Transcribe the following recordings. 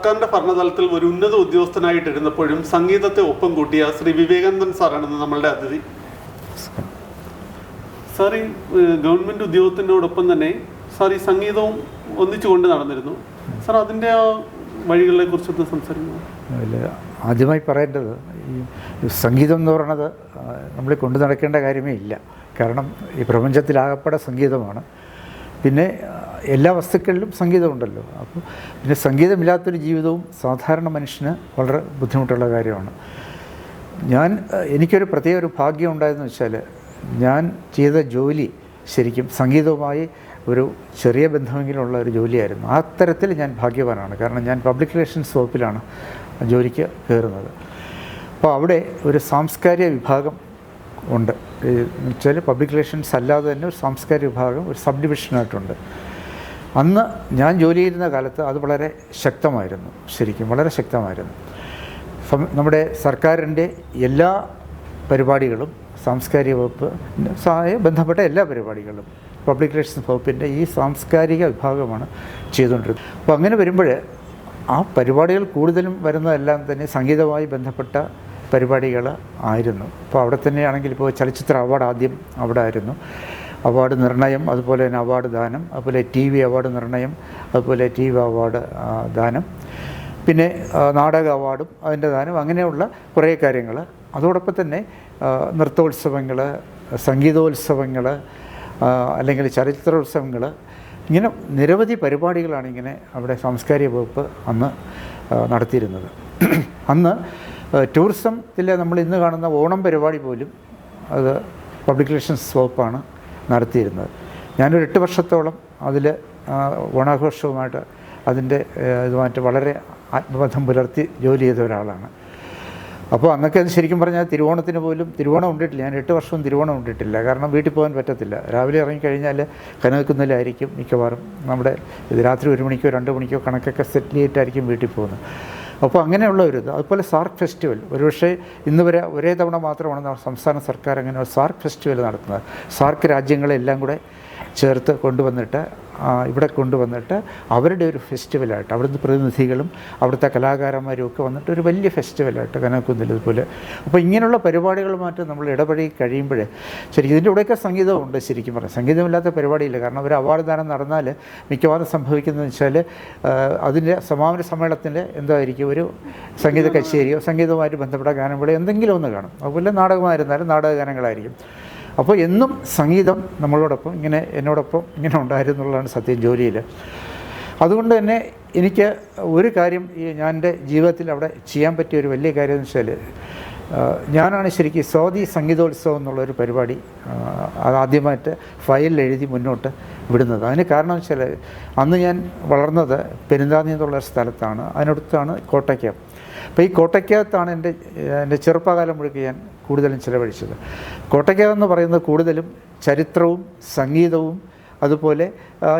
സർക്കാരിൻ്റെ ഭരണതലത്തിൽ ഒരു ഉന്നത ഉദ്യോഗസ്ഥനായിട്ടിരുന്നപ്പോഴും സംഗീതത്തെ ഒപ്പം കൂട്ടിയ ശ്രീ വിവേകാനന്ദൻ സാറാണ് നമ്മളുടെ അതിഥി. സാർ ഈ ഗവൺമെൻറ് ഉദ്യോഗത്തിനോടൊപ്പം തന്നെ സാർ ഈ സംഗീതവും ഒന്നിച്ചുകൊണ്ട് നടന്നിരുന്നു. സാർ അതിൻ്റെ ആ വഴികളെ കുറിച്ചൊന്ന് സംസാരിക്കുന്നു. ആദ്യമായി പറയേണ്ടത് ഈ സംഗീതം എന്ന് പറയുന്നത് നമ്മൾ കൊണ്ടു നടക്കേണ്ട കാര്യമേ ഇല്ല. കാരണം ഈ പ്രപഞ്ചത്തിലാകപ്പെടെ സംഗീതമാണ്. പിന്നെ എല്ലാ വസ്തുക്കളിലും സംഗീതമുണ്ടല്ലോ. അപ്പോൾ പിന്നെ സംഗീതമില്ലാത്തൊരു ജീവിതവും സാധാരണ മനുഷ്യന് വളരെ ബുദ്ധിമുട്ടുള്ള കാര്യമാണ്. എനിക്കൊരു പ്രത്യേക ഒരു ഭാഗ്യം ഉണ്ടായെന്ന് വെച്ചാൽ, ഞാൻ ചെയ്ത ജോലി ശരിക്കും സംഗീതവുമായി ഒരു ചെറിയ ബന്ധമെങ്കിലുള്ള ഒരു ജോലിയായിരുന്നു. ആ തരത്തിൽ ഞാൻ ഭാഗ്യവാനാണ്. കാരണം ഞാൻ പബ്ലിക് റിലേഷൻസ് വകുപ്പിലാണ് ജോലിക്ക് കയറുന്നത്. അപ്പോൾ അവിടെ ഒരു സാംസ്കാരിക വിഭാഗം ഉണ്ട്. വെച്ചാൽ പബ്ലിക് റിലേഷൻസ് അല്ലാതെ തന്നെ ഒരു സാംസ്കാരിക വിഭാഗം, ഒരു സബ് ഡിവിഷനായിട്ടുണ്ട്. അന്ന് ഞാൻ ജോലി ചെയ്യുന്ന കാലത്ത് അത് വളരെ ശക്തമായിരുന്നു. ശരിക്കും വളരെ ശക്തമായിരുന്നു. നമ്മുടെ സർക്കാരിൻ്റെ എല്ലാ പരിപാടികളും, സാംസ്കാരിക വകുപ്പ് ബന്ധപ്പെട്ട എല്ലാ പരിപാടികളും പബ്ലിക് റിലേഷൻസ് വകുപ്പിൻ്റെ ഈ സാംസ്കാരിക വിഭാഗമാണ് ചെയ്തുകൊണ്ടിരുന്നത്. അപ്പോൾ അങ്ങനെ വരുമ്പോൾ ആ പരിപാടികൾ കൂടുതലും വരുന്നതെല്ലാം തന്നെ സംഗീതവുമായി ബന്ധപ്പെട്ട പരിപാടികൾ ആയിരുന്നു. അപ്പോൾ അവിടെ തന്നെയാണെങ്കിൽ ഇപ്പോൾ ചലച്ചിത്ര അവാർഡ് ആദ്യം അവിടെ ആയിരുന്നു. അവാർഡ് നിർണയം, അതുപോലെ തന്നെ അവാർഡ് ദാനം, അതുപോലെ TV അവാർഡ് നിർണയം, അതുപോലെ TV അവാർഡ് ദാനം, പിന്നെ നാടക അവാർഡും അതിൻ്റെ ദാനം, അങ്ങനെയുള്ള കുറേ കാര്യങ്ങൾ. അതോടൊപ്പം തന്നെ നൃത്തോത്സവങ്ങൾ, സംഗീതോത്സവങ്ങൾ, അല്ലെങ്കിൽ ചലച്ചിത്രോത്സവങ്ങൾ, ഇങ്ങനെ നിരവധി പരിപാടികളാണ് ഇങ്ങനെ അവിടെ സാംസ്കാരിക വകുപ്പ് അന്ന് നടത്തിയിരുന്നത്. അന്ന് ടൂറിസത്തിൽ നമ്മൾ ഇന്ന് കാണുന്ന ഓണം പരിപാടി പോലും അത് പബ്ലിക് റിലേഷൻസ് വകുപ്പാണ് നടത്തിയിരുന്നത്. ഞാനൊരു 8 വർഷത്തോളം അതിൽ ഓണാഘോഷവുമായിട്ട് അതിൻ്റെ ഇതുമായിട്ട് വളരെ ആത്മബന്ധം പുലർത്തി ജോലി ചെയ്ത ഒരാളാണ്. അപ്പോൾ അന്നൊക്കെ അത് ശരിക്കും പറഞ്ഞാൽ തിരുവോണത്തിന് പോലും തിരുവോണം ഉണ്ടിട്ടില്ല. ഞാൻ 8 വർഷവും തിരുവോണം ഉണ്ടിട്ടില്ല. കാരണം വീട്ടിൽ പോകാൻ പറ്റത്തില്ല. രാവിലെ ഇറങ്ങിക്കഴിഞ്ഞാൽ കനകക്കുന്നിലായിരിക്കും മിക്കവാറും. നമ്മുടെ ഇത് രാത്രി 1 മണിക്കോ 2 മണിക്കോ കണക്കൊക്കെ സെറ്റിൽ ചെയ്തിട്ടായിരിക്കും വീട്ടിൽ പോകുന്നത്. അപ്പോൾ അങ്ങനെയുള്ള ഒരു ഇത്. അതുപോലെ സാർക്ക് ഫെസ്റ്റിവൽ, ഒരുപക്ഷെ ഇന്ന് വരെ ഒരേ തവണ മാത്രമാണ് സംസ്ഥാന സർക്കാർ അങ്ങനെ ഒരു സാർക്ക് ഫെസ്റ്റിവൽ നടത്തുന്നത്. സാർക്ക് രാജ്യങ്ങളെല്ലാം കൂടെ ചേർത്ത് കൊണ്ടുവന്നിട്ട് ഇവിടെ കൊണ്ടുവന്നിട്ട് അവരുടെ ഒരു ഫെസ്റ്റിവലായിട്ട്, അവിടുത്തെ പ്രതിനിധികളും അവിടുത്തെ കലാകാരന്മാരും ഒക്കെ വന്നിട്ട് ഒരു വലിയ ഫെസ്റ്റിവലായിട്ട് കനകക്കുന്നിൽ ഇതുപോലെ. അപ്പോൾ ഇങ്ങനെയുള്ള പരിപാടികളുമായിട്ട് നമ്മൾ ഇടപഴകി കഴിയുമ്പോൾ ശരിക്കും ഇതിൻ്റെ ഇവിടെയൊക്കെ സംഗീതമുണ്ട്. ശരിക്കും പറയാം സംഗീതമില്ലാത്ത പരിപാടിയില്ല. കാരണം ഒരു അവാർഡ് ദാനം നടന്നാൽ മിക്കവാറും സംഭവിക്കുന്നതെന്ന് വെച്ചാൽ അതിൻ്റെ സമാപന സമ്മേളനത്തിൽ എന്തായിരിക്കും, ഒരു സംഗീത കച്ചേരിയോ സംഗീതവുമായിട്ട് ബന്ധപ്പെട്ട ഗാനങ്ങളോ എന്തെങ്കിലും ഒന്ന് കാണും. അതുപോലെ നാടകമായിരുന്നാലും നാടകഗാനങ്ങളായിരിക്കും. അപ്പോൾ എന്നും സംഗീതം നമ്മളോടൊപ്പം എന്നോടൊപ്പം ഇങ്ങനെ ഉണ്ടായിരുന്നുള്ളതാണ് സത്യം ജോലിയിൽ. അതുകൊണ്ട് തന്നെ എനിക്ക് ഒരു കാര്യം ഞാൻ എൻ്റെ ജീവിതത്തിൽ അവിടെ ചെയ്യാൻ പറ്റിയ ഒരു വലിയ കാര്യം എന്ന് വെച്ചാൽ, ഞാനാണ് ശരിക്കും സ്വാതി സംഗീതോത്സവം എന്നുള്ളൊരു പരിപാടി അതാദ്യമായിട്ട് ഫയലിൽ എഴുതി മുന്നോട്ട് വിടുന്നത്. അതിന് കാരണം വെച്ചാൽ, അന്ന് ഞാൻ വളർന്നത് പെരുന്താന്നി എന്നുള്ളൊരു സ്ഥലത്താണ്. അതിനടുത്താണ് കോട്ടയ്ക്കകം. അപ്പോൾ ഈ കോട്ടയ്ക്കകത്താണ് എൻ്റെ ചെറുപ്പകാലം മുഴുവൻ ഞാൻ കൂടുതലും ചിലവഴിച്ചത്. കോട്ടയ്ക്കകം എന്ന് പറയുന്നത് കൂടുതലും ചരിത്രവും സംഗീതവും അതുപോലെ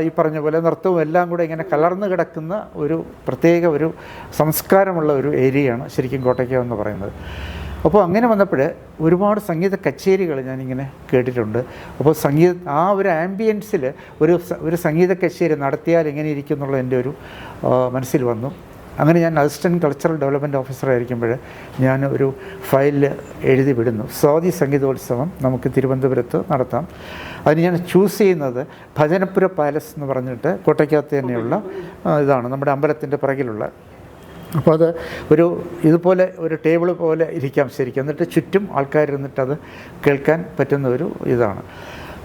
ഈ പറഞ്ഞ പോലെ നൃത്തവും എല്ലാം കൂടെ ഇങ്ങനെ കലർന്നു കിടക്കുന്ന ഒരു പ്രത്യേക ഒരു സംസ്കാരമുള്ള ഒരു ഏരിയയാണ് ശരിക്കും കോട്ടയ്ക്കകം എന്ന് പറയുന്നത്. അപ്പോൾ അങ്ങനെ വന്നപ്പോൾ ഒരുപാട് സംഗീത കച്ചേരികൾ ഞാനിങ്ങനെ കേട്ടിട്ടുണ്ട്. അപ്പോൾ ആ ഒരു ആംബിയൻസിൽ ഒരു സംഗീത കച്ചേരി നടത്തിയാൽ എങ്ങനെ ഇരിക്കും എന്നുള്ള എൻ്റെ ഒരു മനസ്സിൽ വന്നു. അങ്ങനെ ഞാൻ അസിസ്റ്റൻറ്റ് കൾച്ചറൽ ഡെവലപ്മെൻറ്റ് ഓഫീസറായിരിക്കുമ്പോൾ ഞാൻ ഒരു ഫയലിൽ എഴുതി വിടുന്നു, സ്വാതി സംഗീതോത്സവം നമുക്ക് തിരുവനന്തപുരത്ത് നടത്താം. അതിന് ഞാൻ ചൂസ് ചെയ്യുന്നത് ഭജനപുര പാലസ് എന്ന് പറഞ്ഞിട്ട് കോട്ടയ്ക്കകത്ത് തന്നെയുള്ള ഇതാണ്, നമ്മുടെ അമ്പലത്തിൻ്റെ പിറകിലുള്ള. അപ്പോൾ അത് ഇതുപോലെ ഒരു ടേബിൾ പോലെ ഇരിക്കാം ശരിക്കും. എന്നിട്ട് ചുറ്റും ആൾക്കാരിരുന്നിട്ടത് കേൾക്കാൻ പറ്റുന്ന ഒരു ഇതാണ്.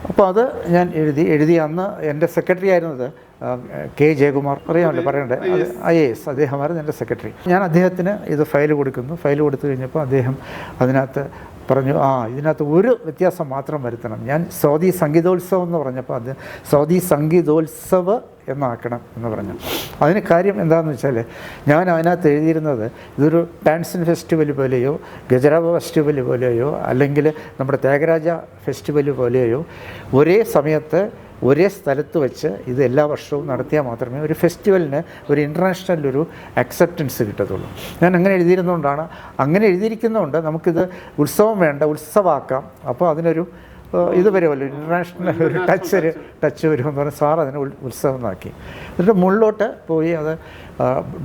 അപ്പോൾ അത് ഞാൻ എഴുതി അന്ന് എൻ്റെ സെക്രട്ടറി ആയിരുന്നത് K. ജയകുമാർ, അറിയാമല്ലോ, പറയണ്ടേ, IAS, അദ്ദേഹമായിരുന്നു എൻ്റെ സെക്രട്ടറി. ഞാൻ അദ്ദേഹത്തിന് ഇത് ഫയൽ കൊടുക്കുന്നു. ഫയൽ കൊടുത്തു കഴിഞ്ഞപ്പോൾ അദ്ദേഹം അതിനകത്ത് പറഞ്ഞു, ഇതിനകത്ത് ഒരു വ്യത്യാസം മാത്രം വരുത്തണം. ഞാൻ സ്വാതി സംഗീതോത്സവം എന്ന് പറഞ്ഞപ്പോൾ അത് സ്വാതി സംഗീതോത്സവ എന്നാക്കണം എന്ന് പറഞ്ഞു. അതിന് കാര്യം എന്താണെന്ന് വെച്ചാൽ, ഞാൻ അതിനകത്ത് എഴുതിയിരുന്നത് ഇതൊരു ഡാൻസിൻ ഫെസ്റ്റിവൽ പോലെയോ ഗജരാബ ഫെസ്റ്റിവൽ പോലെയോ അല്ലെങ്കിൽ നമ്മുടെ ത്യാഗരാജ ഫെസ്റ്റിവൽ പോലെയോ ഒരേ സമയത്ത് ഒരേ സ്ഥലത്ത് വെച്ച് ഇത് എല്ലാ വർഷവും നടത്തിയാൽ മാത്രമേ ഒരു ഫെസ്റ്റിവലിന് ഒരു ഇൻ്റർനാഷണൽ ഒരു അക്സെപ്റ്റൻസ് കിട്ടത്തുള്ളൂ. ഞാൻ അങ്ങനെ എഴുതിയിരുന്നതുകൊണ്ടാണ്. അങ്ങനെ എഴുതിയിരിക്കുന്നതുകൊണ്ട് നമുക്കിത് ഉത്സവം വേണ്ട, ഉത്സവമാക്കാം. അപ്പോൾ അതിനൊരു ഇത് വരുമല്ലോ, ഇൻ്റർനാഷണൽ ഒരു ടച്ച് വരുമെന്ന് പറഞ്ഞ് സാർ അതിനെ ഉത്സവമാക്കി. എന്നിട്ട് മുകളിലോട്ട് പോയി. അത്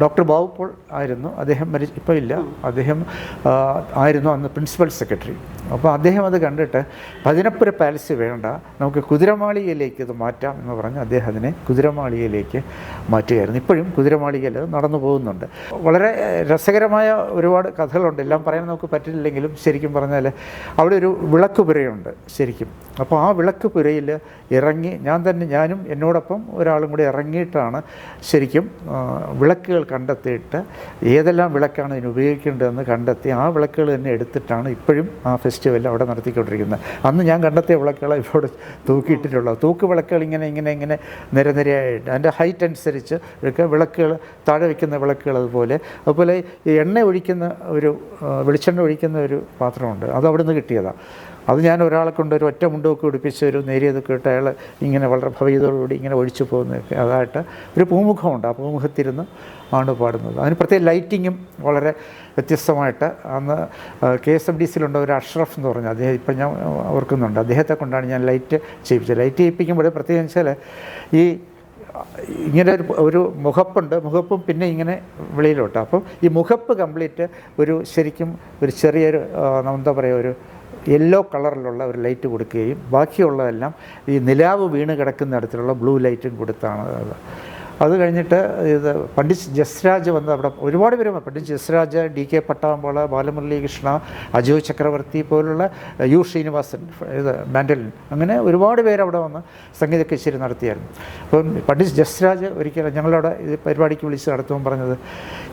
ഡോക്ടർ ബാബു പോൾ ആയിരുന്നു, അദ്ദേഹം ഇപ്പോൾ ഇല്ല, അദ്ദേഹം ആയിരുന്നു അന്ന് പ്രിൻസിപ്പൽ സെക്രട്ടറി. അപ്പോൾ അദ്ദേഹം അത് കണ്ടിട്ട് പതിനപ്പുര പാലസ് വേണ്ട, നമുക്ക് കുതിരമാളികയിലേക്ക് ഇത് മാറ്റാം എന്ന് പറഞ്ഞ് അദ്ദേഹം അതിനെ കുതിരമാളികയിലേക്ക് മാറ്റുകയായിരുന്നു. ഇപ്പോഴും കുതിരമാളികയിൽ നടന്നു പോകുന്നുണ്ട്. വളരെ രസകരമായ ഒരുപാട് കഥകളുണ്ട്, എല്ലാം പറയാൻ നമുക്ക് പറ്റില്ലെങ്കിലും ശരിക്കും പറഞ്ഞാൽ അവിടെ ഒരു വിളക്കുപുരയുണ്ട് ശരിക്കും. അപ്പോൾ ആ വിളക്കുപുരയിൽ ഇറങ്ങി ഞാനും എന്നോടൊപ്പം ഒരാളും കൂടി ഇറങ്ങിയിട്ടാണ് ശരിക്കും വിളക്കുകൾ കണ്ടെത്തിയിട്ട് ഏതെല്ലാം വിളക്കാണ് ഇതിന് ഉപയോഗിക്കേണ്ടതെന്ന് കണ്ടെത്തി ആ വിളക്കുകൾ തന്നെ എടുത്തിട്ടാണ് ഇപ്പോഴും ആ ഫെസ്റ്റിവൽ അവിടെ നടത്തിക്കൊണ്ടിരിക്കുന്നത്. അന്ന് ഞാൻ കണ്ടെത്തിയ വിളക്കുകളെ ഇവിടെ തൂക്കിയിട്ടിട്ടുള്ളത്. തൂക്ക് വിളക്കുകൾ ഇങ്ങനെ നിരനിരയായിട്ട് അതിൻ്റെ ഹൈറ്റ് അനുസരിച്ച് വിളക്കുകൾ താഴെ വയ്ക്കുന്ന വിളക്കുകൾ അതുപോലെ ഈ എണ്ണ ഒഴിക്കുന്ന വെളിച്ചെണ്ണ ഒഴിക്കുന്ന ഒരു പാത്രമുണ്ട്, അത് അവിടെ നിന്ന് കിട്ടിയതാണ്. അത് ഞാൻ ഒരാളെ കൊണ്ട് ഒരു ഒറ്റ മുണ്ടൊക്കെ ഉടുപ്പിച്ച് ഒരു നേരിയതൊക്കെ ഇട്ട് അയാൾ ഇങ്ങനെ വളരെ ഭവ്യതയോടുകൂടി ഇങ്ങനെ ഒഴിച്ചു പോകുന്നതൊക്കെ അതായിട്ട് ഒരു പൂമുഖമുണ്ട്. ആ പൂമുഖത്തിരുന്ന് ആണ് പാടുന്നത്. അതിന് പ്രത്യേക ലൈറ്റിങ്ങും വളരെ വ്യത്യസ്തമായിട്ട് അന്ന് KSMDCയിലുണ്ട് ഒരു അഷ്റഫ് എന്ന് പറഞ്ഞാൽ അദ്ദേഹം ഇപ്പം ഞാൻ ഓർക്കുന്നുണ്ട്, അദ്ദേഹത്തെ കൊണ്ടാണ് ഞാൻ ലൈറ്റ് ചെയ്യിപ്പിച്ചത്. ലൈറ്റ് ചെയ്യിപ്പിക്കുമ്പോൾ പ്രത്യേകം വെച്ചാൽ ഈ ഇങ്ങനെ ഒരു മുഖപ്പും പിന്നെ ഇങ്ങനെ വെളിയിലോട്ട്. അപ്പം ഈ മുഖപ്പ് കംപ്ലീറ്റ് ശരിക്കും ഒരു ചെറിയൊരു എന്താ പറയുക ഒരു യെല്ലോ കളറിലുള്ള ഒരു ലൈറ്റ് കൊടുക്കുകയും ബാക്കിയുള്ളതെല്ലാം ഈ നിലാവ് വീണ് കിടക്കുന്ന തരത്തിലുള്ള ബ്ലൂ ലൈറ്റും കൊടുത്താണ്. അത് കഴിഞ്ഞിട്ട് ഇത് പണ്ഡിറ്റ് ജസ്രാജ് വന്ന് അവിടെ ഒരുപാട് പേര്, പണ്ഡിറ്റ് ജസ്രാജ്, DK പട്ടാമ്പാള, ബാലമുരളീകൃഷ്ണ, അജോയ് ചക്രവർത്തി പോലുള്ള U ശ്രീനിവാസൻ, മാൻഡലിൻ, അങ്ങനെ ഒരുപാട് പേര് അവിടെ വന്ന് സംഗീത കച്ചേരി നടത്തിയായിരുന്നു. അപ്പം പണ്ഡിറ്റ് ജസ്രാജ് ഒരിക്കലും ഞങ്ങളവിടെ ഇത് പരിപാടിക്ക് വിളിച്ച് നടത്തുമ്പോൾ പറഞ്ഞത്,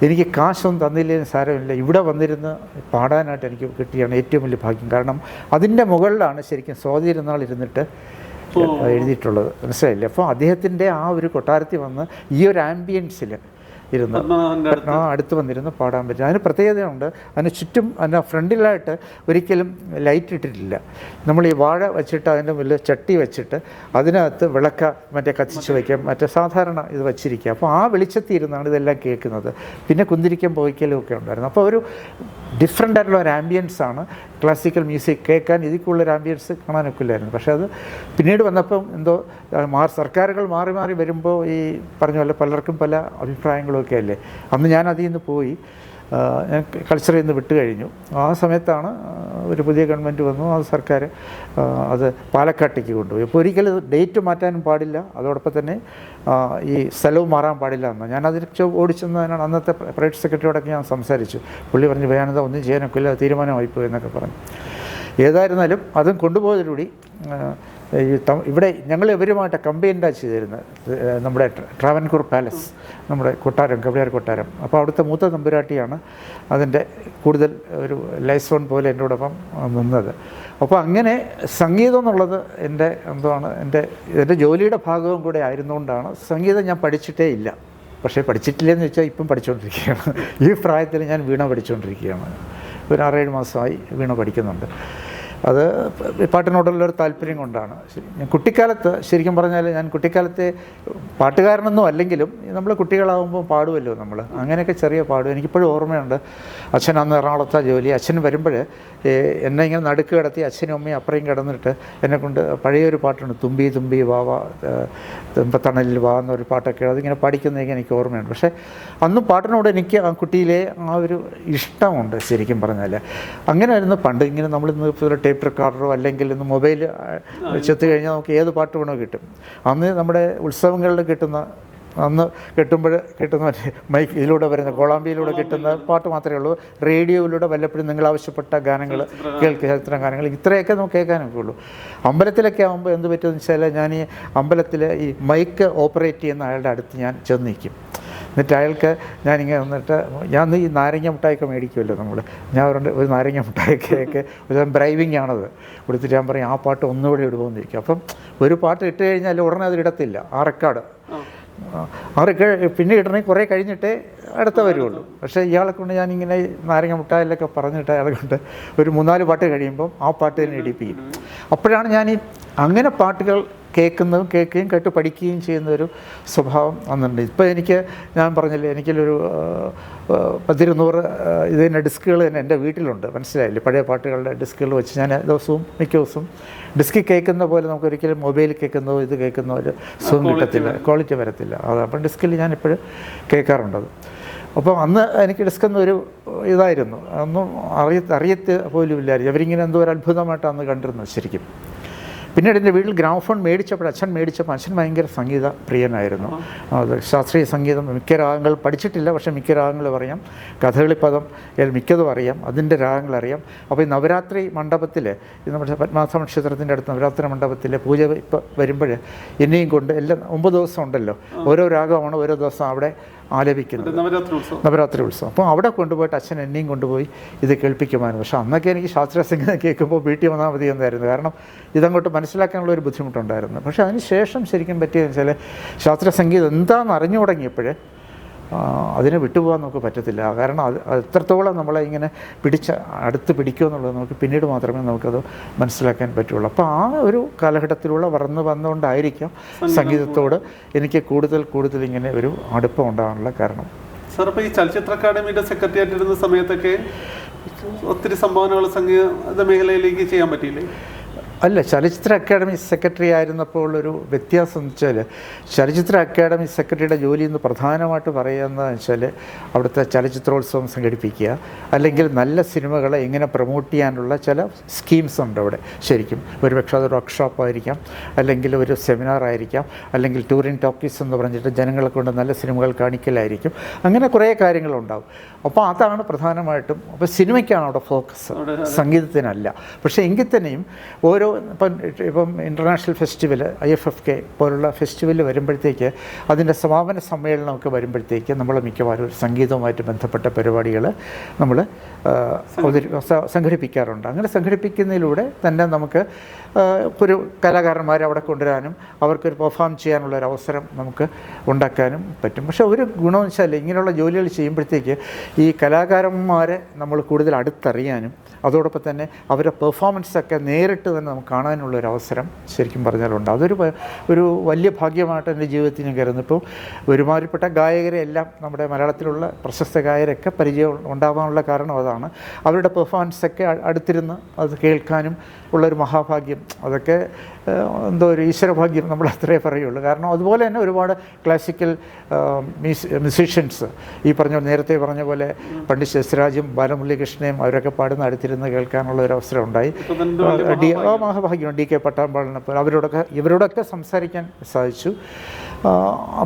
എനിക്ക് കാശൊന്നും തന്നില്ലെന്ന് സാരമില്ല, ഇവിടെ വന്നിരുന്ന് പാടാനായിട്ട് എനിക്ക് കിട്ടിയാണ് ഏറ്റവും വലിയ ഭാഗ്യം. കാരണം അതിൻ്റെ മുകളിലാണ് ശരിക്കും സ്വാതിരുന്നാൾ ഇരുന്നിട്ട് എഴുതിയിട്ടുള്ളത്, മനസ്സിലായില്ലേ? അപ്പോൾ അദ്ദേഹത്തിൻ്റെ ആ ഒരു കൊട്ടാരത്തിൽ വന്ന് ഈ ഒരു ആംബിയൻസിൽ ഇരുന്ന് അടുത്ത് വന്നിരുന്ന് പാടാൻ പറ്റും. അതിന് പ്രത്യേകതയുണ്ട്. അതിന് ചുറ്റും അതിൻ്റെ ഫ്രണ്ടിലായിട്ട് ഒരിക്കലും ലൈറ്റ് ഇട്ടിട്ടില്ല. നമ്മൾ ഈ വാഴ വെച്ചിട്ട് അതിൻ്റെ മുന്നിൽ ചട്ടി വെച്ചിട്ട് അതിനകത്ത് മറ്റേ കത്തിച്ച് വയ്ക്കാം, മറ്റേ സാധാരണ ഇത് വച്ചിരിക്കുക. അപ്പോൾ ആ വെളിച്ചത്തിൽ ഇരുന്നാണ് ഇതെല്ലാം കേൾക്കുന്നത്. പിന്നെ കുന്തിരിക്കം പോയിക്കലും ഒക്കെ ഉണ്ടായിരുന്നു. അപ്പോൾ ഒരു ഡിഫറെൻ്റ് ആയിട്ടുള്ള ഒരു ആംബിയൻസാണ് ക്ലാസിക്കൽ മ്യൂസിക് കേൾക്കാൻ. ഇതിക്കുള്ളൊരു ആംബിയൻസ് കാണാനൊക്കെ ഇല്ലായിരുന്നു. പക്ഷേ അത് പിന്നീട് വന്നപ്പം എന്തോ സർക്കാരുകൾ മാറി വരുമ്പോൾ ഈ പറഞ്ഞ പോലെ പലർക്കും പല അഭിപ്രായങ്ങളും ഒക്കെ അല്ലേ. അന്ന് ഞാൻ അതിൽ നിന്ന് പോയി, ഞാൻ കൾച്ചറിൽ നിന്ന് വിട്ട് കഴിഞ്ഞു. ആ സമയത്താണ് ഒരു പുതിയ ഗവൺമെൻറ് വന്നു, ആ സർക്കാർ അത് പാലക്കാട്ടേക്ക് കൊണ്ടുപോയി. അപ്പോൾ ഒരിക്കലും ഡേറ്റ് മാറ്റാനും പാടില്ല, അതോടൊപ്പം തന്നെ ഈ സ്ഥലവും മാറാൻ പാടില്ല എന്ന് ഞാൻ അതിൽ ഓടിച്ചെന്നതിനാണ് അന്നത്തെ പ്രൈവറ്റ് സെക്രട്ടറിയോടൊക്കെ ഞാൻ സംസാരിച്ചു. പുള്ളി പറഞ്ഞു, വേണത ഒന്നും ചെയ്യാനൊക്കില്ല, തീരുമാനമായിപ്പോയി എന്നൊക്കെ പറഞ്ഞു. ഏതായിരുന്നാലും അതും കൊണ്ടുപോയതിലൂടെ ഇവിടെ ഞങ്ങൾ ഇവരുമായിട്ട് കമ്പൈൻഡാണ് ചെയ്തിരുന്നത്. നമ്മുടെ ട്രാവൻകൂർ പാലസ്, നമ്മുടെ കൊട്ടാരം, കവടിയാർ കൊട്ടാരം. അപ്പോൾ അവിടുത്തെ മൂത്ത തമ്പുരാട്ടിയാണ് അതിൻ്റെ കൂടുതൽ ഒരു ലൈസോൺ പോലെ എന്നോടൊപ്പം നിന്നത്. അപ്പോൾ അങ്ങനെ സംഗീതം എന്നുള്ളത് എൻ്റെ ജോലിയുടെ ഭാഗവും കൂടെ ആയിരുന്നുകൊണ്ടാണ്. സംഗീതം ഞാൻ പഠിച്ചിട്ടേ ഇല്ല. പക്ഷേ പഠിച്ചിട്ടില്ലെന്ന് വെച്ചാൽ ഇപ്പം പഠിച്ചുകൊണ്ടിരിക്കുകയാണ്. ഈ പ്രായത്തിൽ ഞാൻ വീണ പഠിച്ചുകൊണ്ടിരിക്കുകയാണ്. ഒരു 6-7 മാസമായി വീണ പഠിക്കുന്നുണ്ട്. അത് പാട്ടിനോടുള്ളൊരു താല്പര്യം കൊണ്ടാണ്. ഞാൻ കുട്ടിക്കാലത്ത് ശരിക്കും പറഞ്ഞാൽ ഞാൻ കുട്ടിക്കാലത്തെ പാട്ടുകാരനൊന്നും അല്ലെങ്കിലും നമ്മൾ കുട്ടികളാകുമ്പോൾ പാടുമല്ലോ നമ്മൾ, അങ്ങനെയൊക്കെ ചെറിയ പാടും. എനിക്കിപ്പോഴും ഓർമ്മയുണ്ട്, അച്ഛൻ അന്ന് എറണാകുളത്താണ് ജോലി. അച്ഛൻ വരുമ്പോൾ എന്നെ ഇങ്ങനെ നടുക്ക് കിടത്തി അച്ഛനും അമ്മയും അപ്പുറയും കിടന്നിട്ട് എന്നെക്കൊണ്ട് പഴയൊരു പാട്ടുണ്ട്, തുമ്പി തുമ്പി വാവ തുമ്പത്തണലിൽ വാ എന്നൊരു പാട്ടൊക്കെ, അതിങ്ങനെ പഠിക്കുന്നതൊക്കെ എനിക്ക് ഓർമ്മയുണ്ട്. പക്ഷേ അന്ന് പാട്ടിനോട് എനിക്ക് ആ കുട്ടിയിലെ ആ ഒരു ഇഷ്ടമുണ്ട് ശരിക്കും പറഞ്ഞാൽ. അങ്ങനെ ആയിരുന്നു പണ്ട്. ഇങ്ങനെ നമ്മളിന്ന് ടേപ്പ് റെക്കോർഡറോ അല്ലെങ്കിൽ ഇന്ന് മൊബൈൽ ചെത്ത് കഴിഞ്ഞാൽ നമുക്ക് ഏത് പാട്ട് വേണോ കിട്ടും. അന്ന് നമ്മുടെ ഉത്സവങ്ങളിൽ അന്ന് കിട്ടുന്ന മൈക്ക് ഇതിലൂടെ വരുന്ന കോളാമ്പിയിലൂടെ കിട്ടുന്ന പാട്ട് മാത്രമേ ഉള്ളൂ. റേഡിയോയിലൂടെ വല്ലപ്പോഴും നിങ്ങൾ ആവശ്യപ്പെട്ട ഗാനങ്ങൾ ചരിത്ര ഗാനങ്ങൾ ഇത്രയൊക്കെ നമുക്ക് കേൾക്കാനൊക്കെ ഉള്ളൂ. അമ്പലത്തിലൊക്കെ ആകുമ്പോൾ എന്ത് പറ്റുമെന്ന് വെച്ചാൽ, ഞാൻ ഈ അമ്പലത്തിൽ ഈ മൈക്ക് ഓപ്പറേറ്റ് ചെയ്യുന്ന അയാളുടെ അടുത്ത് ഞാൻ ചെന്ന് നിൽക്കും. എന്നിട്ട് അയാൾക്ക് ഞാനിങ്ങനെ വന്നിട്ട് ഞാൻ ഈ നാരങ്ങ മിഠായിയൊക്കെ മേടിക്കുമല്ലോ നമ്മൾ, ഞാൻ ഒരു നാരങ്ങ മിഠായിയൊക്കെ ഒരു ബ്രൈവിങ് ആണത് കൊടുത്തിട്ട് ഞാൻ പറയും ആ പാട്ട് ഒന്നുകൂടെ ഇടുമെന്നിരിക്കും. അപ്പം ഒരു പാട്ട് ഇട്ട് കഴിഞ്ഞാൽ ഉടനെ അത് ഇടത്തില്ല, ആ റെക്കോർഡ് പിന്നെ ഇടണമെങ്കിൽ കുറേ കഴിഞ്ഞിട്ടേ അടുത്ത വരുള്ളൂ. പക്ഷേ ഇയാളെ കൊണ്ട് ഞാനിങ്ങനെ നാരങ്ങ മിഠായിലൊക്കെ പറഞ്ഞിട്ട് അയാളെ കൊണ്ട് ഒരു 3-4 പാട്ട് കഴിയുമ്പം ആ പാട്ട് തന്നെ ഇടിപ്പിക്കും. അപ്പോഴാണ് ഞാൻ അങ്ങനെ പാട്ടുകൾ കേൾക്കുകയും കേട്ട് പഠിക്കുകയും ചെയ്യുന്ന ഒരു സ്വഭാവം അന്നുണ്ട്. ഇപ്പോൾ ഞാൻ പറഞ്ഞില്ലേ, എനിക്കൊരു 10-200 ഇതിൻ്റെ ഡിസ്കുകൾ തന്നെ എൻ്റെ വീട്ടിലുണ്ട്. മനസ്സിലായില്ലേ? പഴയ പാട്ടുകളുടെ ഡിസ്കുകൾ വെച്ച് ഞാൻ മിക്ക ദിവസവും ഡിസ്കിൽ കേൾക്കുന്ന പോലെ നമുക്ക് ഒരിക്കലും മൊബൈലിൽ കേൾക്കുന്നോ ഇത് കേൾക്കുന്നോ ഒരു സുഖം കിട്ടത്തില്ല, ക്വാളിറ്റി വരത്തില്ല. അപ്പം ഡിസ്കിൽ ഞാൻ എപ്പോഴും കേൾക്കാറുണ്ടത്. അപ്പോൾ അന്ന് എനിക്ക് ഡിസ്കെന്നൊരു ഇതായിരുന്നു, ഒന്നും അറിയത്ത് പോലും ഇല്ലായിരുന്നു. അവരിങ്ങനെ എന്തോ ഒരു അത്ഭുതമായിട്ട് അന്ന് കണ്ടിരുന്നത് ശരിക്കും. പിന്നീട് എൻ്റെ വീട്ടിൽ ഗ്രാമഫോൺ അച്ഛൻ മേടിച്ചപ്പോൾ അച്ഛൻ ഭയങ്കര സംഗീത പ്രിയനായിരുന്നു. അത് ശാസ്ത്രീയ സംഗീതം മിക്ക രാഗങ്ങൾ പഠിച്ചിട്ടില്ല, പക്ഷേ മിക്ക രാഗങ്ങളും അറിയാം. കഥകളിപ്പദം മിക്കതും അറിയാം, അതിൻ്റെ രാഗങ്ങളറിയാം. അപ്പോൾ ഈ നവരാത്രി മണ്ഡപത്തിൽ, നമ്മുടെ പത്മനാഭ ക്ഷേത്രത്തിൻ്റെ അടുത്ത് നവരാത്രി മണ്ഡപത്തിൽ പൂജ ഇപ്പോൾ വരുമ്പോൾ എന്നെയും കൊണ്ട് എല്ലാം 9 ദിവസം ഉണ്ടല്ലോ, ഓരോ രാഗമാണ് ഓരോ ദിവസം അവിടെ ആലപിക്കുന്നത്, നവരാത്രി ഉത്സവം. അപ്പോൾ അവിടെ കൊണ്ടുപോയിട്ട് അച്ഛൻ എന്നെയും കൊണ്ടുപോയി ഇത് കേൾപ്പിക്കുമായിരുന്നു. പക്ഷേ അന്നൊക്കെ എനിക്ക് ശാസ്ത്രീയ സംഗീതം കേൾക്കുമ്പോൾ വീട്ടിൽ വന്നാൽ മതി എന്നായിരുന്നു, കാരണം ഇതങ്ങോട്ട് മനസ്സിലാക്കാനുള്ള ഒരു ബുദ്ധിമുട്ടുണ്ടായിരുന്നു. പക്ഷേ അതിന് ശേഷം ശരിക്കും പറ്റിയതെന്ന് വെച്ചാൽ ശാസ്ത്രീയ സംഗീതം എന്താണെന്ന് അറിഞ്ഞു തുടങ്ങിയപ്പോൾ അതിനെ വിട്ടുപോകാൻ നമുക്ക് പറ്റത്തില്ല. കാരണം അത് എത്രത്തോളം നമ്മളെ ഇങ്ങനെ അടുത്ത് പിടിക്കുമെന്നുള്ളത് നമുക്ക് പിന്നീട് മാത്രമേ നമുക്കത് മനസ്സിലാക്കാൻ പറ്റുള്ളൂ. അപ്പോൾ ആ ഒരു കാലഘട്ടത്തിലൂടെ വന്നുകൊണ്ടായിരിക്കാം സംഗീതത്തോട് എനിക്ക് കൂടുതൽ ഇങ്ങനെ ഒരു അടുപ്പം ഉണ്ടാകാനുള്ള കാരണം. സാർ, അപ്പോൾ ഈ ചലച്ചിത്ര അക്കാദമിയുടെ സെക്രട്ടറി ആയിട്ടിരുന്ന സമയത്തൊക്കെ ഒത്തിരി സംഭാവനകൾ സംഗീത മേഖലയിലേക്ക് ചെയ്യാൻ പറ്റിയില്ലേ? അല്ല, ചലച്ചിത്ര അക്കാദമി സെക്രട്ടറി ആയിരുന്നപ്പോൾ ഒരു വ്യത്യാസം എന്ന് വെച്ചാൽ, ചലച്ചിത്ര അക്കാദമി സെക്രട്ടറിയുടെ ജോലി എന്ന് പ്രധാനമായിട്ട് പറയുന്നതെന്ന് വെച്ചാൽ അവിടുത്തെ ചലച്ചിത്രോത്സവം സംഘടിപ്പിക്കുക, അല്ലെങ്കിൽ നല്ല സിനിമകളെ എങ്ങനെ പ്രൊമോട്ട് ചെയ്യാനുള്ള ചില സ്കീംസ് ഉണ്ട് അവിടെ. ശരിക്കും ഒരുപക്ഷെ അതൊരു വർക്ക്ഷോപ്പ് ആയിരിക്കാം, അല്ലെങ്കിൽ ഒരു സെമിനാർ ആയിരിക്കാം, അല്ലെങ്കിൽ ടൂറിംഗ് ടോക്കീസ് എന്ന് പറഞ്ഞിട്ട് ജനങ്ങളെ കൊണ്ട് നല്ല സിനിമകൾ കാണിക്കലായിരിക്കും. അങ്ങനെ കുറേ കാര്യങ്ങളുണ്ടാവും. അപ്പോൾ അതാണ് പ്രധാനമായിട്ടും. അപ്പോൾ സിനിമയ്ക്കാണ് അവിടെ ഫോക്കസ്, സംഗീതത്തിനല്ല. പക്ഷേ എങ്കിൽ തന്നെയും ഇപ്പം ഇൻ്റർനാഷണൽ ഫെസ്റ്റിവൽ, IFFK പോലുള്ള ഫെസ്റ്റിവൽ വരുമ്പോഴത്തേക്ക്, അതിൻ്റെ സമാപന സമ്മേളനമൊക്കെ വരുമ്പോഴത്തേക്ക് നമ്മൾ മിക്കവാറും ഒരു സംഗീതവുമായിട്ട് ബന്ധപ്പെട്ട പരിപാടികൾ നമ്മൾ സംഘടിപ്പിക്കാറുണ്ട്. അങ്ങനെ സംഘടിപ്പിക്കുന്നതിലൂടെ തന്നെ നമുക്ക് ഒരു കലാകാരന്മാരെ അവിടെ കൊണ്ടുവരാനും അവർക്കൊരു പെർഫോം ചെയ്യാനുള്ളൊരു അവസരം നമുക്ക് ഉണ്ടാക്കാനും പറ്റും. പക്ഷേ ഒരു ഗുണമെന്ന് വെച്ചാൽ ഇങ്ങനെയുള്ള ജോലികൾ ചെയ്യുമ്പോഴത്തേക്ക് ഈ കലാകാരന്മാരെ നമ്മൾ കൂടുതൽ അടുത്തറിയാനും അതോടൊപ്പം തന്നെ അവരുടെ പെർഫോമൻസൊക്കെ നേരിട്ട് തന്നെ നമുക്ക് കാണാനുള്ളൊരു അവസരം ശരിക്കും പറഞ്ഞാലുണ്ട്. ഒരു വലിയ ഭാഗ്യമായിട്ട് എൻ്റെ ജീവിതത്തിൽ ഞാൻ കരുതുന്നു. ഇപ്പോൾ ഒരുമാതിരിപ്പെട്ട ഗായകരെ എല്ലാം, നമ്മുടെ മലയാളത്തിലുള്ള പ്രശസ്ത ഗായകരൊക്കെ പരിചയം ഉണ്ടാകാനുള്ള കാരണം അതാണ്. അവരുടെ പെർഫോമൻസൊക്കെ അടുത്തിരുന്ന് അത് കേൾക്കാനും ഉള്ളൊരു മഹാഭാഗ്യം, അതൊക്കെ എന്തോ ഒരു ഈശ്വരഭാഗ്യം നമ്മൾ അത്രേ പറയുള്ളൂ. കാരണം അതുപോലെ തന്നെ ഒരുപാട് ക്ലാസിക്കൽ മ്യൂസീഷ്യൻസ്, ഈ നേരത്തെ പറഞ്ഞ പോലെ പണ്ഡിറ്റ് ജസ്രാജും ബാലമുരളീകൃഷ്ണയും അവരൊക്കെ പാടുന്ന അടുത്തിരുന്ന് കേൾക്കാനുള്ള ഒരു അവസരം ഉണ്ടായി. മഹാഭാഗ്യം DK പട്ടാമ്പാളിനെ പോലെ ഇവരോടൊക്കെ സംസാരിക്കാൻ സാധിച്ചു.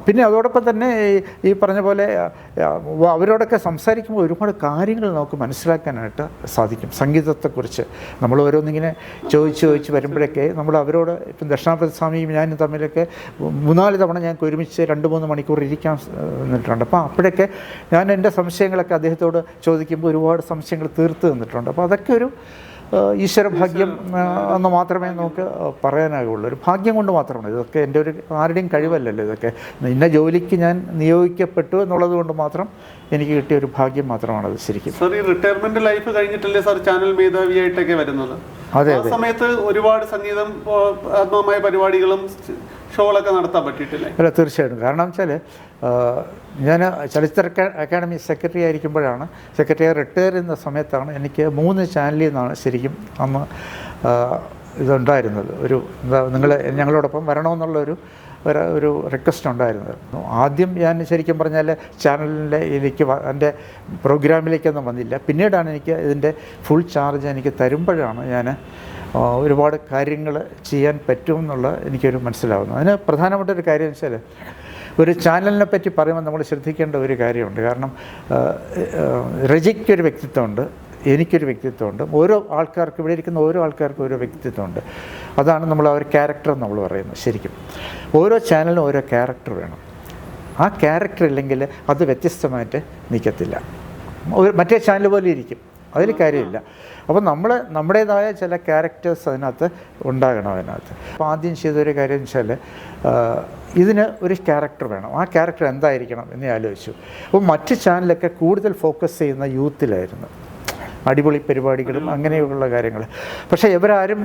പിന്നെ അതോടൊപ്പം തന്നെ ഈ പറഞ്ഞ പോലെ അവരോടൊക്കെ സംസാരിക്കുമ്പോൾ ഒരുപാട് കാര്യങ്ങൾ നമുക്ക് മനസ്സിലാക്കാനായിട്ട് സാധിക്കും. സംഗീതത്തെക്കുറിച്ച് നമ്മൾ ഓരോന്നിങ്ങനെ ചോദിച്ച് വരുമ്പോഴൊക്കെ നമ്മൾ അവരോട്, ഇപ്പം ദക്ഷിണാപതി സ്വാമിയും ഞാനും തമ്മിലൊക്കെ 3-4 തവണ ഞങ്ങൾക്ക് ഒരുമിച്ച് 2-3 മണിക്കൂർ ഇരിക്കാൻ നിന്നിട്ടുണ്ട്. അപ്പോൾ അപ്പോഴൊക്കെ ഞാൻ എൻ്റെ സംശയങ്ങളൊക്കെ അദ്ദേഹത്തോട് ചോദിക്കുമ്പോൾ ഒരുപാട് സംശയങ്ങൾ തീർത്ത് തന്നിട്ടുണ്ട്. അപ്പോൾ അതൊക്കെ ഒരു ഈശ്വരഭാഗ്യം എന്ന് മാത്രമേ നമുക്ക് പറയാനാകുള്ളൂ. ഒരു ഭാഗ്യം കൊണ്ട് മാത്രമാണ്. ഇതൊക്കെ എൻ്റെ ആരുടെയും കഴിവല്ലല്ലോ. ഇതൊക്കെ ഇന്ന ജോലിക്ക് ഞാൻ നിയോഗിക്കപ്പെട്ടു എന്നുള്ളത് കൊണ്ട് മാത്രം എനിക്ക് കിട്ടിയ ഒരു ഭാഗ്യം മാത്രമാണത് ശരിക്കും. സാർ, ഈ റിട്ടയർമെന്റ് ലൈഫ് കഴിഞ്ഞിട്ടല്ലേ സാർ ചാനൽ മേധാവിയായിട്ടൊക്കെ വരുന്നത്? അതെ. സമയത്ത് ഒരുപാട് സംഗീതം ആത്മമായ പരിപാടികളും ഷോകളൊക്കെ നടത്താൻ പറ്റിയിട്ടില്ലേ? അല്ല, തീർച്ചയായിട്ടും. കാരണം വെച്ചാൽ ഞാൻ ചലച്ചിത്ര അക്കാദമി സെക്രട്ടറി ആയിരിക്കുമ്പോഴാണ്, സെക്രട്ടറി റിട്ടയർ ചെയ്യുന്ന സമയത്താണ് എനിക്ക് 3 ചാനലിൽ നിന്നാണ് ശരിക്കും അന്ന് ഇതുണ്ടായിരുന്നത്. നിങ്ങൾ ഞങ്ങളോടൊപ്പം വരണമെന്നുള്ളൊരു റിക്വസ്റ്റ് ഉണ്ടായിരുന്നത്. ആദ്യം ഞാൻ ശരിക്കും പറഞ്ഞാൽ ചാനലിൻ്റെ എൻ്റെ പ്രോഗ്രാമിലേക്കൊന്നും വന്നില്ല. പിന്നീടാണ് എനിക്ക് ഇതിൻ്റെ ഫുൾ ചാർജ് എനിക്ക് തരുമ്പോഴാണ് ഞാൻ ഒരുപാട് കാര്യങ്ങൾ ചെയ്യാൻ പറ്റുമെന്നുള്ള എനിക്കൊരു മനസ്സിലാവുന്നു. അതിന് പ്രധാനപ്പെട്ടൊരു കാര്യം എന്ന് വെച്ചാൽ, ഒരു ചാനലിനെ പറ്റി പറയുമ്പോൾ നമ്മൾ ശ്രദ്ധിക്കേണ്ട ഒരു കാര്യമുണ്ട്. കാരണം രജിക്കൊരു വ്യക്തിത്വമുണ്ട്, എനിക്കൊരു വ്യക്തിത്വമുണ്ട്, ഓരോ ആൾക്കാർക്കും, ഇവിടെ ഇരിക്കുന്ന ഓരോ ആൾക്കാർക്കും ഓരോ വ്യക്തിത്വമുണ്ട്. അതാണ് നമ്മൾ ആ ഒരു ക്യാരക്ടർ നമ്മൾ പറയുന്നത്. ശരിക്കും ഓരോ ചാനലിനും ഓരോ ക്യാരക്ടർ വേണം. ആ ക്യാരക്ടർ ഇല്ലെങ്കിൽ അത് വ്യത്യസ്തമായിട്ട് നിൽക്കത്തില്ല. മറ്റേ ചാനൽ പോലെ ഇരിക്കും, അതിൽ കാര്യമില്ല. അപ്പോൾ നമ്മുടേതായ ചില ക്യാരക്ടേഴ്സ് അതിനകത്ത് ഉണ്ടാകണം. അപ്പോൾ ആദ്യം ചെയ്തൊരു കാര്യം എന്ന് വെച്ചാൽ, ഇതിന് ഒരു ക്യാരക്ടർ വേണം. ആ ക്യാരക്ടർ എന്തായിരിക്കണം എന്ന് ആലോചിച്ചു. അപ്പോൾ മറ്റ് ചാനലൊക്കെ കൂടുതൽ ഫോക്കസ് ചെയ്യുന്ന യൂത്തിലായിരുന്നു. അടിപൊളി പരിപാടികളും അങ്ങനെയുള്ള കാര്യങ്ങൾ. പക്ഷേ ഇവരാരും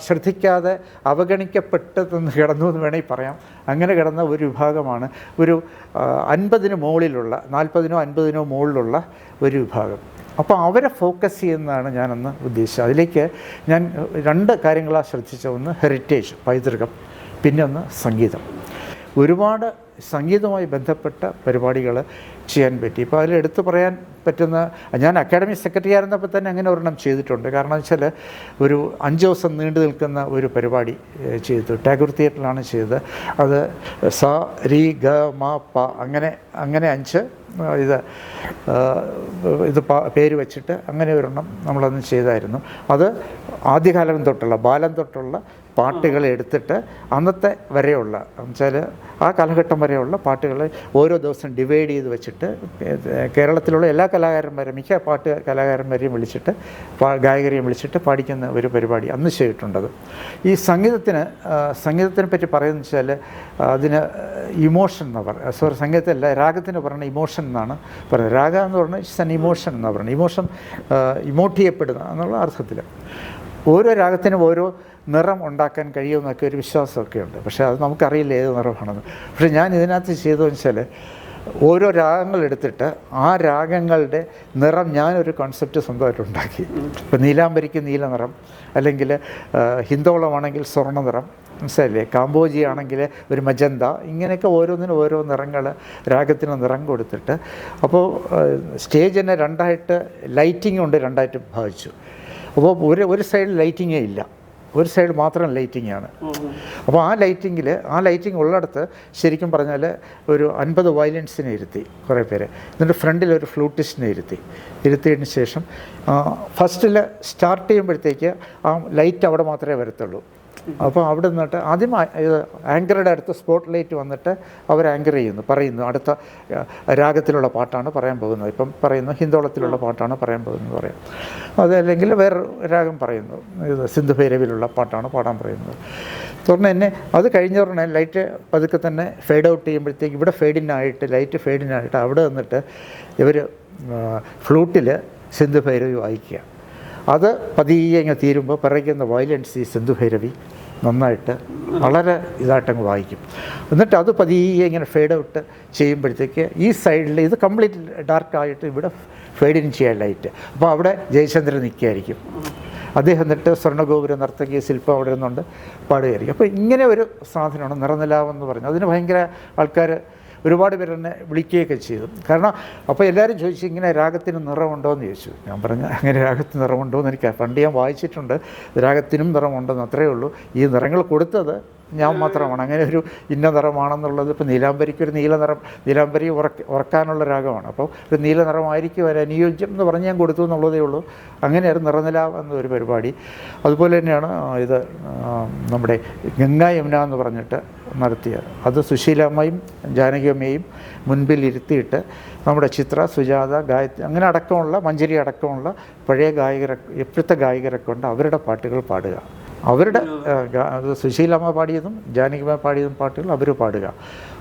ശ്രദ്ധിക്കാതെ അവഗണിക്കപ്പെട്ടതെന്ന് കിടന്നു എന്ന് വേണമെങ്കിൽ പറയാം. അങ്ങനെ കിടന്ന ഒരു വിഭാഗമാണ് ഒരു 50-ന് മുകളിലുള്ള 40-നോ 50-നോ മുകളിലുള്ള ഒരു വിഭാഗം. അപ്പോൾ അവരെ ഫോക്കസ് ചെയ്യുന്നതാണ് ഞാനന്ന് ഉദ്ദേശിച്ചത്. അതിലേക്ക് ഞാൻ 2 കാര്യങ്ങളാണ് ശ്രദ്ധിച്ചത്. ഒന്ന് ഹെറിറ്റേജ്, പൈതൃകം, പിന്നെ ഒന്ന് സംഗീതം. ഒരുപാട് സംഗീതവുമായി ബന്ധപ്പെട്ട പരിപാടികൾ ചെയ്യാൻ പറ്റി. ഇപ്പോൾ അതിൽ എടുത്തു പറയാൻ പറ്റുന്ന, ഞാൻ അക്കാഡമി സെക്രട്ടറി ആയിരുന്നപ്പോൾ തന്നെ അങ്ങനെ ഒരെണ്ണം ചെയ്തിട്ടുണ്ട്. കാരണം വെച്ചാൽ ഒരു 5 ദിവസം നീണ്ടു നിൽക്കുന്ന ഒരു പരിപാടി ചെയ്തു. ടാഗോർ തിയേറ്ററിലാണ് ചെയ്തത്. അത് സ രി ഗ മ പ അങ്ങനെ 5 ഇത് പേര് വെച്ചിട്ട് അങ്ങനെ ഒരെണ്ണം നമ്മളന്ന് ചെയ്തായിരുന്നു. അത് ആദ്യകാലം തൊട്ടുള്ള ബാലം തൊട്ടുള്ള പാട്ടുകൾ എടുത്തിട്ട് അന്നത്തെ വരെയുള്ള എന്നുവെച്ചാൽ ആ കാലഘട്ടം വരെയുള്ള പാട്ടുകൾ ഓരോ ദിവസം ഡിവൈഡ് ചെയ്ത് വെച്ചിട്ട് കേരളത്തിലുള്ള എല്ലാ കലാകാരന്മാരും, മിക്ക കലാകാരന്മാരെയും വിളിച്ചിട്ട് ഗായകരെയും വിളിച്ചിട്ട് പാടിക്കുന്ന ഒരു പരിപാടി അന്ന് ചെയ്തിട്ടുണ്ടത്. ഈ സംഗീതത്തിനെ പറ്റി പറയുന്നത് വെച്ചാൽ അതിന് ഇമോഷൻ എന്ന് പറയുന്നത്, സംഗീതത്തിലല്ല, രാഗത്തിന് പറയുന്ന ഇമോഷൻ എന്നാണ് പറയുന്നത്. രാഗം എന്ന് പറഞ്ഞാൽ ഇറ്റ്സ് ആൻ ഇമോഷൻ എന്നാണ് പറയുന്നത്. ഇമോഷൻ ഇമോട്ട് ചെയ്യപ്പെടുന്ന എന്നുള്ള അർത്ഥത്തിൽ ഓരോ രാഗത്തിനും ഓരോ നിറം ഉണ്ടാക്കാൻ കഴിയുമെന്നൊക്കെ ഒരു വിശ്വാസമൊക്കെ ഉണ്ട്. പക്ഷേ അത് നമുക്കറിയില്ല ഏത് നിറമാണെന്ന്. പക്ഷേ ഞാൻ ഇതിനകത്ത് ചെയ്തതെന്ന് വെച്ചാൽ ഓരോ രാഗങ്ങൾ എടുത്തിട്ട് ആ രാഗങ്ങളുടെ നിറം ഞാനൊരു കോൺസെപ്റ്റ് സ്വന്തമായിട്ട് ഉണ്ടാക്കി. ഇപ്പോൾ നീലാംബരിക്ക് നീല നിറം, അല്ലെങ്കിൽ ഹിന്ദോളമാണെങ്കിൽ സ്വർണ്ണ നിറം, മനസ്സിലായില്ലേ, കാമ്പോജി ആണെങ്കിൽ ഒരു മജന്ത, ഇങ്ങനെയൊക്കെ ഓരോന്നിനും ഓരോ നിറങ്ങൾ, രാഗത്തിന് നിറം കൊടുത്തിട്ട്. അപ്പോൾ സ്റ്റേജിനെ 2ആയിട്ട് ലൈറ്റിംഗ് കൊണ്ട് 2ആയിട്ട് ഭാവിച്ചു. അപ്പോൾ ഒരു സൈഡിൽ ലൈറ്റിങ്ങേ ഇല്ല, ഒരു സൈഡ് മാത്രം ലൈറ്റിംഗാണ്. അപ്പോൾ ആ ലൈറ്റിംഗ് ഉള്ളിടത്ത് ശരിക്കും പറഞ്ഞാൽ ഒരു 50 വയലൻസിനെ ഇരുത്തി കുറേ പേര്. എന്നിട്ട് ഫ്രണ്ടിൽ ഒരു ഫ്ലൂട്ടിസ്റ്റിനെ ഇരുത്തിയതിന് ശേഷം ഫസ്റ്റിൽ സ്റ്റാർട്ട് ചെയ്യുമ്പോഴത്തേക്ക് ആ ലൈറ്റ് അവിടെ മാത്രമേ വരത്തുള്ളൂ. അപ്പോൾ അവിടെ നിന്നിട്ട് ആദ്യം ആങ്കറുടെ അടുത്ത് സ്പോട്ട് ലൈറ്റ് വന്നിട്ട് അവർ ആങ്കർ പറയുന്നു അടുത്ത രാഗത്തിലുള്ള പാട്ടാണ് പറയാൻ പോകുന്നത്. ഇപ്പം പറയുന്നു ഹിന്ദോളത്തിലുള്ള പാട്ടാണ് പറയാൻ പോകുന്നത് പറയാം. അതല്ലെങ്കിൽ വേറെ രാഗം പറയുന്നു, ഇത് സിന്ധുഭൈരവിയിലുള്ള പാട്ടാണ് പാടാൻ പറയുന്നത്. തുടർന്ന് തന്നെ അത് കഴിഞ്ഞ ഉടനെ ലൈറ്റ് പതുക്കെ തന്നെ ഫെയ്ഡ് ഔട്ട് ചെയ്യുമ്പോഴത്തേക്ക് ഇവിടെ ലൈറ്റ് ഫെയ്ഡിനായിട്ട് അവിടെ നിന്നിട്ട് ഇവർ ഫ്ലൂട്ടിൽ സിന്ധുഭൈരവി വായിക്കുക. അത് പതിയെ ഇങ്ങനെ തീരുമ്പോൾ പറയുന്ന വയലൻസ് ഈ സിന്ധുഭൈരവി നന്നായിട്ട് വളരെ ഇതായിട്ടങ്ങ് വായിക്കും. എന്നിട്ട് അത് പതിയെ ഇങ്ങനെ ഫെയ്ഡ് ഔട്ട് ചെയ്യുമ്പോഴത്തേക്ക് ഈ സൈഡിൽ ഇത് കംപ്ലീറ്റ് ഡാർക്കായിട്ട് ഇവിടെ ഫെയ്ഡിൻ ചെയ്യാൻ ലൈറ്റ്. അപ്പോൾ അവിടെ ജയചന്ദ്രൻ നിൽക്കുകയായിരിക്കും. അദ്ദേഹം എന്നിട്ട് സ്വർണ്ണഗോപുര നർത്തകി ശില്പം അവിടെ നിന്നുകൊണ്ട് പാടുകയായിരിക്കും. അപ്പോൾ ഇങ്ങനെ ഒരു സാധനമാണ് നിറനിലാവെന്ന് പറഞ്ഞു. അതിന് ഭയങ്കര ആൾക്കാർ ഒരുപാട് പേര് എന്നെ വിളിക്കുകയൊക്കെ ചെയ്തു. കാരണം അപ്പോൾ എല്ലാവരും ചോദിച്ചു ഇങ്ങനെ രാഗത്തിന് നിറമുണ്ടോ എന്ന് ചോദിച്ചു. ഞാൻ പറഞ്ഞു അങ്ങനെ രാഗത്തിന് നിറമുണ്ടോ എന്ന് എനിക്ക് പണ്ട് ഞാൻ വായിച്ചിട്ടുണ്ട്, രാഗത്തിനും നിറമുണ്ടെന്ന്, അത്രയേ ഉള്ളൂ. ഈ നിറങ്ങൾ കൊടുത്തത് ഞാൻ മാത്രമാണ്. അങ്ങനെ ഒരു ഇന്ന നിറമാണെന്നുള്ളത് ഇപ്പോൾ നീലാംബരിക്കൊരു നീല നിറം, നീലാംബരി ഉറക്കാനുള്ള രാഗമാണ്. അപ്പോൾ ഒരു നീല നിറമായിരിക്കും ഒരു അനുയോജ്യം എന്ന് പറഞ്ഞ് ഞാൻ കൊടുത്തു എന്നുള്ളതേ ഉള്ളൂ. അങ്ങനെയായിരുന്നു നിറനിലാവ് എന്നൊരു പരിപാടി. അതുപോലെ തന്നെയാണ് ഇത് നമ്മുടെ ഗംഗാ യമുന എന്ന് പറഞ്ഞിട്ട് നടത്തിയത്. അത് സുശീലാമ്മയും ജാനകിയമ്മയും മുൻപിൽ ഇരുത്തിയിട്ട് നമ്മുടെ ചിത്ര, സുജാത, ഗായത്രി അങ്ങനെ അടക്കമുള്ള, മഞ്ജരി അടക്കമുള്ള പഴയ ഇപ്പോഴത്തെ ഗായകരെ കൊണ്ട് അവരുടെ പാട്ടുകൾ പാടുക. അവരുടെ സുശീലമ്മ പാടിയതും ജാനകിയമ്മ പാടിയതും പാട്ടുകൾ അവർ പാടുക.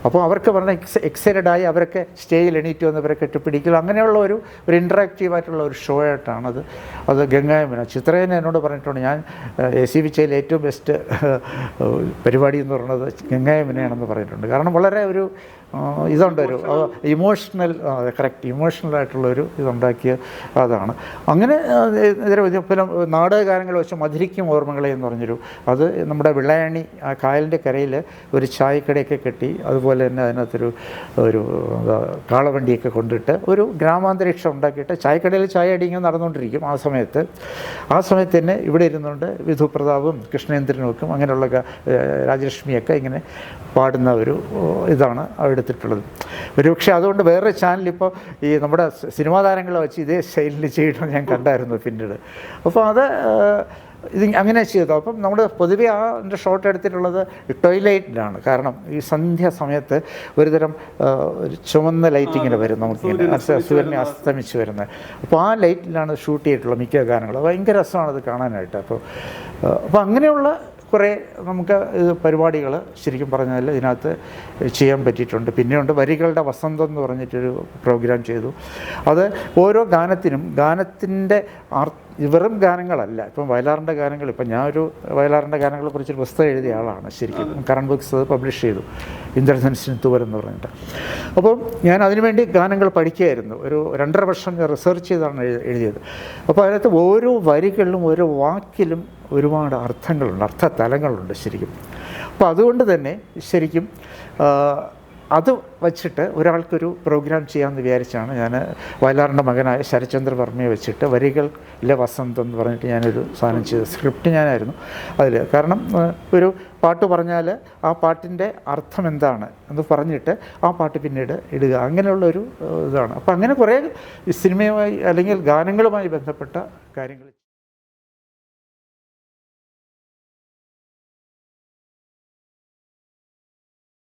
അപ്പോൾ അവർക്ക് പറഞ്ഞ എക്സൈറ്റഡായി അവരൊക്കെ സ്റ്റേജിൽ എണീറ്റ് വന്നവരെ കെട്ടിപ്പിടിക്കുക. അങ്ങനെയുള്ള ഒരു ഇൻട്രാക്റ്റീവായിട്ടുള്ള ഒരു ഷോ ആയിട്ടാണത്. അത് ഗംഗാ യമുന. ചിത്രേനെ എന്നോട് പറഞ്ഞിട്ടുണ്ട്, ഞാൻ ACB ചെയ്യൽ ഏറ്റവും ബെസ്റ്റ് പരിപാടി എന്ന് പറയുന്നത് ഗംഗാ യമുനയാണെന്ന് പറഞ്ഞിട്ടുണ്ട്. കാരണം വളരെ ഒരു ഇതുണ്ട്, ഒരു ഇമോഷണൽ, ഇമോഷണലായിട്ടുള്ളൊരു ഇതുണ്ടാക്കിയ അതാണ്. അങ്ങനെ പിന്നെ നാടകഗാനങ്ങൾ വെച്ച് മധുരിക്കും ഓർമ്മകളെ എന്ന് പറഞ്ഞൊരു, അത് നമ്മുടെ വെള്ളായണി ആ കായലിൻ്റെ കരയിൽ ഒരു ചായക്കടയൊക്കെ കെട്ടി, അതുപോലെ തന്നെ അതിനകത്തൊരു കാളവണ്ടിയൊക്കെ കൊണ്ടിട്ട് ഒരു ഗ്രാമാന്തരീക്ഷം ഉണ്ടാക്കിയിട്ട് ചായക്കടയിൽ ചായ അടിങ്ങനെ നടന്നുകൊണ്ടിരിക്കും. ആ സമയത്ത് തന്നെ ഇവിടെ ഇരുന്നുകൊണ്ട് വിധു പ്രതാപും കൃഷ്ണേന്ദ്രനുമൊക്കെ അങ്ങനെയുള്ള രാജലക്ഷ്മിയൊക്കെ ഇങ്ങനെ പാടുന്ന ഒരു ഇതാണ് എടുത്തിട്ടുള്ളത്. ഒരുപക്ഷെ അതുകൊണ്ട് വേറെ ചാനൽ ഇപ്പോൾ ഈ നമ്മുടെ സിനിമാ താരങ്ങളെ വെച്ച് ഇതേ സ്റ്റൈലിൽ ചെയ്യണമെന്ന് ഞാൻ കണ്ടായിരുന്നു പിന്നീട്. അപ്പോൾ അത് ഇത് അങ്ങനെ ചെയ്തു. അപ്പം നമ്മൾ പൊതുവെ എൻ്റെ ഷോട്ട് എടുത്തിട്ടുള്ളത് ടോയ്ലറ്റിലാണ്. കാരണം ഈ സന്ധ്യ സമയത്ത് ഒരുതരം ചുവന്ന ലൈറ്റിങ്ങിന് വരും, നമുക്കിങ്ങനെ സൂര്യനെ അസ്തമിച്ച് വരുന്നത്. അപ്പോൾ ആ ലൈറ്റിലാണ് ഷൂട്ട് ചെയ്തിട്ടുള്ളത് മിക്ക ഗാനങ്ങളും. ഭയങ്കര രസമാണത് കാണാനായിട്ട്. അപ്പോൾ അങ്ങനെയുള്ള കുറേ നമുക്ക് പരിപാടികൾ ശരിക്കും പറഞ്ഞാൽ ഇതിനകത്ത് ചെയ്യാൻ പറ്റിയിട്ടുണ്ട്. പിന്നെയുണ്ട് വരികളുടെ വസന്തം എന്ന് പറഞ്ഞിട്ടൊരു പ്രോഗ്രാം ചെയ്തു. അത് ഓരോ ഗാനത്തിൻ്റെ വെറും ഗാനങ്ങളല്ല. ഇപ്പം വയലാറിൻ്റെ ഗാനങ്ങൾ, ഇപ്പം ഞാനൊരു വയലാറിൻ്റെ ഗാനങ്ങളെക്കുറിച്ചൊരു പുസ്തകം എഴുതിയ ആളാണ് ശരിക്കും. കറണ്ട് ബുക്സ് പബ്ലിഷ് ചെയ്തു, ഇന്ദ്രധനുസിന് തൂവൽ എന്ന് പറഞ്ഞിട്ട്. അപ്പം ഞാൻ അതിനുവേണ്ടി ഗാനങ്ങൾ പഠിക്കുകയായിരുന്നു. ഒരു 2.5 വർഷം ഞാൻ റിസർച്ച് ചെയ്താണ് എഴുതിയത്. അപ്പോൾ അതിനകത്ത് ഓരോ വരികളിലും ഓരോ വാക്കിലും ഒരുപാട് അർത്ഥങ്ങളുണ്ട്, അർത്ഥതലങ്ങളുണ്ട് ശരിക്കും. അപ്പോൾ അതുകൊണ്ട് തന്നെ ശരിക്കും അത് വച്ചിട്ട് ഒരാൾക്കൊരു പ്രോഗ്രാം ചെയ്യാമെന്ന് വിചാരിച്ചാണ് ഞാൻ വയലാറിൻ്റെ മകനായ ശരത്ചന്ദ്ര വർമ്മയെ വെച്ചിട്ട് വരികളിലെ വസന്തം എന്ന് പറഞ്ഞിട്ട് ഞാനൊരു സാധനം ചെയ്തു. സ്ക്രിപ്റ്റ് ഞാനായിരുന്നു അതിൽ. കാരണം ഒരു പാട്ട് പറഞ്ഞാൽ ആ പാട്ടിൻ്റെ അർത്ഥം എന്താണ് എന്ന് പറഞ്ഞിട്ട് ആ പാട്ട് പിന്നീട് ഇടുക, അങ്ങനെയുള്ളൊരു ഇതാണ്. അപ്പോൾ അങ്ങനെ കുറേ സിനിമയുമായി അല്ലെങ്കിൽ ഗാനങ്ങളുമായി ബന്ധപ്പെട്ട കാര്യങ്ങൾ